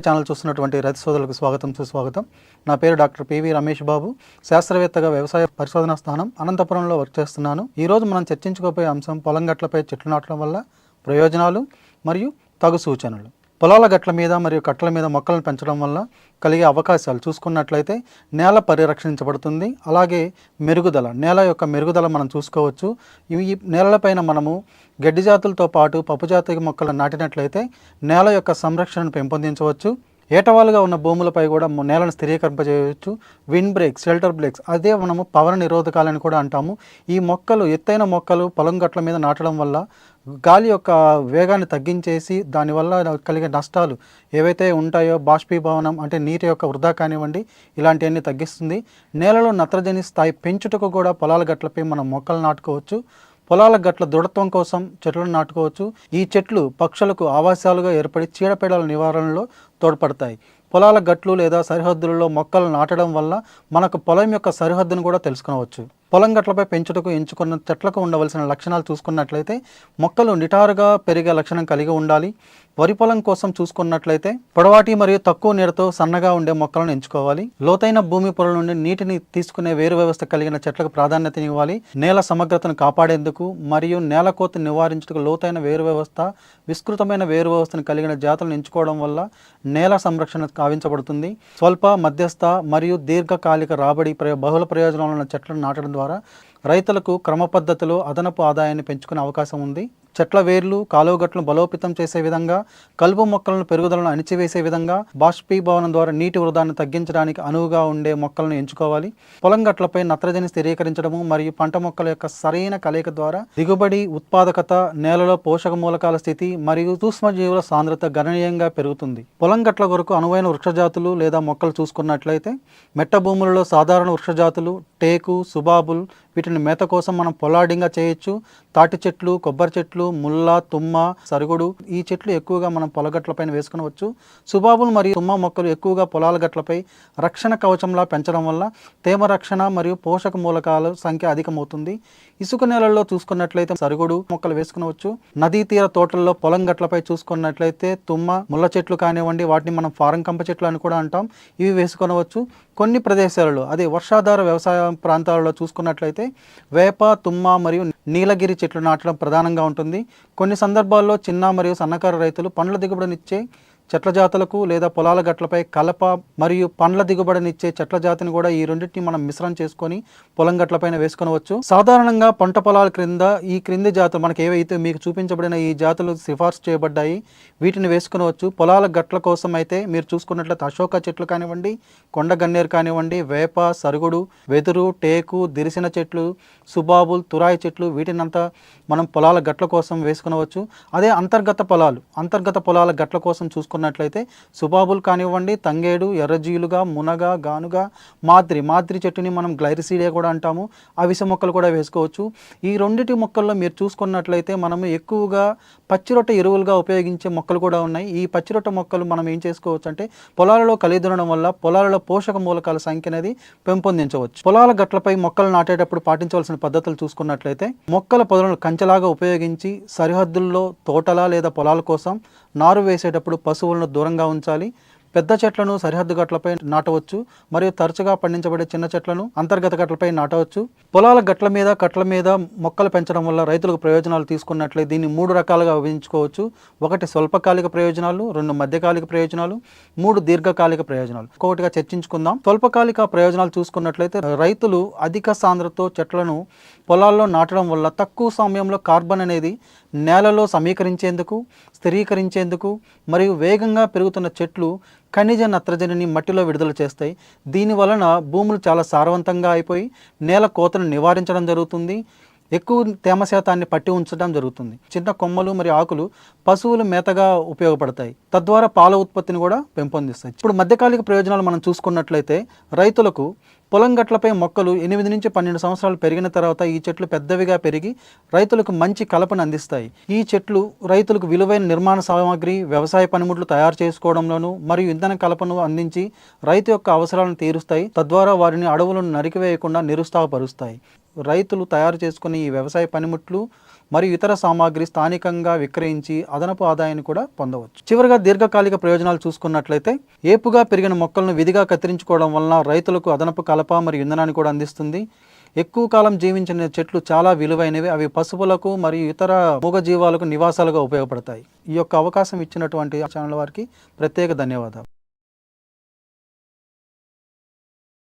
Channel చూస్తున్నటువంటి రైతు సోదరులకు స్వాగతం సుస్వాగతం. నా పేరు డాక్టర్ పివి రమేష్ బాబు. శాస్త్రవేత్తగా వ్యవసాయ పరిశోధనా స్థానం అనంతపురంలో వర్క్ చేస్తున్నాను. ఈరోజు మనం చర్చించుకోబోయే అంశం పొలం గట్లపై చెట్లు నాటడం వల్ల ప్రయోజనాలు మరియు తగు సూచనలు. పొలాల గట్ల మీద మరియు కట్టల మీద మొక్కలను పెంచడం వల్ల కలిగే అవకాశాలు చూసుకున్నట్లయితే నేల పరిరక్షించబడుతుంది. అలాగే నేల యొక్క మెరుగుదల మనం చూసుకోవచ్చు. ఈ నేలలపైన మనము గడ్డి జాతులతో పాటు పప్పు జాతి మొక్కలను నాటినట్లయితే నేల యొక్క సంరక్షణను పెంపొందించవచ్చు. ఏటవాలుగా ఉన్న భూములపై కూడా నేలను స్థిరీకరింపజేయవచ్చు. విండ్ బ్రేక్స్, షెల్టర్ బ్రేక్స్, అదే మనము పవన నిరోధకాలని కూడా అంటాము. ఈ మొక్కలు ఎత్తైన మొక్కలు పొలం గట్ల మీద నాటడం వల్ల గాలి యొక్క వేగాన్ని తగ్గించేసి దానివల్ల కలిగే నష్టాలు ఏవైతే ఉంటాయో బాష్పీభవనం అంటే నీటి యొక్క వృధా కానివ్వండి, ఇలాంటివన్నీ తగ్గిస్తుంది. నేలలో నత్రజని స్థాయి పెంచుటకు కూడా పొలాల గట్లపై మనం మొక్కలు నాటుకోవచ్చు. పొలాల గట్ల దృఢత్వం కోసం చెట్లను నాటుకోవచ్చు. ఈ చెట్లు పక్షులకు ఆవాసాలుగా ఏర్పడి చీడపీడల నివారణలో తోడ్పడతాయి. పొలాల గట్లు లేదా సరిహద్దులలో మొక్కలు నాటడం వల్ల మనకు పొలం యొక్క సరిహద్దును కూడా తెలుసుకొనవచ్చు. పొలం గట్లపై పెంచుటకు ఎంచుకున్న చెట్లకు ఉండవలసిన లక్షణాలు చూసుకున్నట్లయితే మొక్కలు నిటారుగా పెరిగే లక్షణం కలిగి ఉండాలి. వరి పొలం కోసం చూసుకున్నట్లయితే పొడవాటి మరియు తక్కువ నీడతో సన్నగా ఉండే మొక్కలను ఎంచుకోవాలి. లోతైన భూమి పొరల నుండి నీటిని తీసుకునే వేరు వ్యవస్థ కలిగిన చెట్లకు ప్రాధాన్యతనివ్వాలి. నేల సమగ్రతను కాపాడేందుకు మరియు నేల కోత నివారించుటకు లోతైన వేరు వ్యవస్థ, విస్తృతమైన వేరు వ్యవస్థను కలిగిన జాతులను ఎంచుకోవడం వల్ల నేల సంరక్షణ కావించబడుతుంది. స్వల్ప, మధ్యస్థ మరియు దీర్ఘకాలిక రాబడి బహుళ ప్రయోజనాలున్న చెట్లను నాటడం ద్వారా రైతులకు క్రమ పద్ధతిలో అదనపు ఆదాయాన్ని పెంచుకునే అవకాశం ఉంది. చెట్ల వేర్లు కాలువగట్లను బలోపేతం చేసే విధంగా, కలుపు మొక్కలను పెరుగుదలను అణిచివేసే విధంగా, బాష్పీభవనం ద్వారా నీటి వృధాన్ని తగ్గించడానికి అనువుగా ఉండే మొక్కలను ఎంచుకోవాలి. పొలం గట్లపై నత్రజని స్థిరీకరించడము మరియు పంట మొక్కల యొక్క సరైన కలయిక ద్వారా దిగుబడి, ఉత్పాదకత, నేలలో పోషక మూలకాల స్థితి మరియు సూక్ష్మజీవుల సాంద్రత గణనీయంగా పెరుగుతుంది. పొలం గట్ల కొరకు అనువైన వృక్షజాతులు లేదా మొక్కలు చూసుకున్నట్లయితే మెట్ట భూములలో సాధారణ వృక్షజాతులు టేకు, సుబాబుల్, వీటిని మేత కోసం మనం పొలాడింగా చేయొచ్చు. తాటి చెట్లు, కొబ్బరి చెట్లు, ముల్ల, తుమ్మ, సరుగుడు, ఈ చెట్లు ఎక్కువగా మనం పొలగట్లపైన వేసుకునవచ్చు. సుబాబులు మరియు తుమ్మ మొక్కలు ఎక్కువగా పొలాల గట్లపై రక్షణ కవచంలా పెంచడం వల్ల తేమ రక్షణ మరియు పోషక మూలకాల సంఖ్య అధికమవుతుంది. ఇసుక నేలల్లో చూసుకున్నట్లయితే సరుగుడు మొక్కలు వేసుకునవచ్చు. నదీ తీర తోటల్లో పొలం గట్లపై చూసుకున్నట్లయితే తుమ్మ, ముళ్ళ చెట్లు కానివ్వండి, వాటిని మనం ఫారం కంప చెట్లు అని కూడా అంటాం, ఇవి వేసుకొనవచ్చు. కొన్ని ప్రదేశాలలో అదే వర్షాధార వ్యవసాయ ప్రాంతాలలో చూసుకున్నట్లయితే వేప, తుమ్మ మరియు నీలగిరి చెట్లు నాటడం ప్రధానంగా ఉంటుంది. కొన్ని సందర్భాల్లో చిన్న మరియు సన్నకారు రైతులు పండ్ల దిగుబడినిచ్చే చెట్ల జాతులకు లేదా పొలాల గట్లపై కలప మరియు పండ్ల దిగుబడినిచ్చే చెట్ల జాతిని కూడా ఈ రెండింటిని మనం మిశ్రం చేసుకొని పొలం గట్లపైన వేసుకొనవచ్చు. సాధారణంగా పంట పొలాల క్రింది జాతులు మనకి ఏవైతే మీకు చూపించబడిన ఈ జాతులు సిఫార్సు చేయబడ్డాయి, వీటిని వేసుకొనవచ్చు. పొలాల గట్ల కోసం అయితే మీరు చూసుకున్నట్లయితే అశోక చెట్లు కానివ్వండి, కొండ గన్నేరు కానివ్వండి, వేప, సరుగుడు, వెదురు, టేకు, దిరిసిన చెట్లు, సుబాబుల్, తురాయి చెట్లు, వీటినంతా మనం పొలాల గట్ల కోసం వేసుకొనవచ్చు. అదే అంతర్గత పొలాల గట్ల కోసం చూసుకున్నట్లయితే సుబాబుల్ కానివ్వండి, తంగేడు, ఎర్రజీలుగా, మునగ, గానుగా, మాద్రి చెట్టుని మనం గ్లైరిసీడియా కూడా అంటాము, అవిసె మొక్కలు కూడా వేసుకోవచ్చు. ఈ రెండిటి మొక్కల్లో మీరు చూసుకున్నట్లయితే మనము ఎక్కువగా పచ్చిరొట్ట ఎరువులుగా ఉపయోగించే మొక్కలు కూడా ఉన్నాయి. ఈ పచ్చిరొట్ట మొక్కలు మనం ఏం చేసుకోవచ్చు అంటే పొలాలలో కలిదునడం వల్ల పొలాలలో పోషక మూలకాల సంఖ్య అనేది పెంపొందించవచ్చు. పొలాల గట్లపై మొక్కలు నాటేటప్పుడు పాటించవలసిన పద్ధతులు చూసుకున్నట్లయితే మొక్కల పొదలను కంచెలాగా ఉపయోగించి సరిహద్దుల్లో తోటల లేదా పొలాల కోసం నారు వేసేటప్పుడు పశువులను దూరంగా ఉంచాలి. పెద్ద చెట్లను సరిహద్దు గట్లపై నాటవచ్చు మరియు తరచుగా పండించబడే చిన్న చెట్లను అంతర్గత గట్లపై నాటవచ్చు. పొలాల గట్ల మీద కట్ల మీద మొక్కలు పెంచడం వల్ల రైతులకు ప్రయోజనాలు తీసుకున్నట్లయితే దీన్ని 3 రకాలుగా విభజించుకోవచ్చు. 1 స్వల్పకాలిక ప్రయోజనాలు, 2 మధ్యకాలిక ప్రయోజనాలు, 3 దీర్ఘకాలిక ప్రయోజనాలు. ఒక్కొక్కటిగా చర్చించుకుందాం. స్వల్పకాలిక ప్రయోజనాలు చూసుకున్నట్లయితే రైతులు అధిక సాంద్రతతో చెట్లను పొలాల్లో నాటడం వల్ల తక్కువ సమయంలో కార్బన్ అనేది నేలలో సమీకరించేందుకు, స్థిరీకరించేందుకు మరియు వేగంగా పెరుగుతున్న చెట్లు ఖనిజ నత్రజనిని మట్టిలో విడుదల చేస్తాయి. దీని వలన భూములు చాలా సారవంతంగా అయిపోయి నేల కోతను నివారించడం జరుగుతుంది. ఎక్కువ తేమ శాతాన్ని పట్టి ఉంచడం జరుగుతుంది. చిన్న కొమ్మలు మరియు ఆకులు పశువులు మేతగా ఉపయోగపడతాయి, తద్వారా పాల ఉత్పత్తిని కూడా పెంపొందిస్తాయి. ఇప్పుడు మధ్యకాలిక ప్రయోజనాలు మనం చూసుకున్నట్లయితే రైతులకు పొలం గట్లపై మొక్కలు 8 నుంచి 12 సంవత్సరాలు పెరిగిన తర్వాత ఈ చెట్లు పెద్దవిగా పెరిగి రైతులకు మంచి కలపను అందిస్తాయి. ఈ చెట్లు రైతులకు విలువైన నిర్మాణ సామాగ్రి, వ్యవసాయ పనిముట్లు తయారు చేసుకోవడంలోనూ మరియు ఇంధన కలపను అందించి రైతు యొక్క అవసరాలను తీరుస్తాయి. తద్వారా వారిని అడవులను నరికివేయకుండా నిరుత్సాహపరుస్తాయి. రైతులు తయారు చేసుకునే ఈ వ్యవసాయ పనిముట్లు మరియు ఇతర సామాగ్రి స్థానికంగా విక్రయించి అదనపు ఆదాయాన్ని కూడా పొందవచ్చు. చివరిగా దీర్ఘకాలిక ప్రయోజనాలు చూసుకున్నట్లయితే ఏపుగా పెరిగిన మొక్కలను విధిగా కత్తిరించుకోవడం వలన రైతులకు అదనపు కలప మరియు ఇంధనాన్ని కూడా అందిస్తుంది. ఎక్కువ కాలం జీవించిన చెట్లు చాలా విలువైనవి. అవి పశువులకు మరియు ఇతర మూగజీవాలకు నివాసాలుగా ఉపయోగపడతాయి. ఈ యొక్క అవకాశం ఇచ్చినటువంటి ఛానల్ వారికి ప్రత్యేక ధన్యవాదాలు.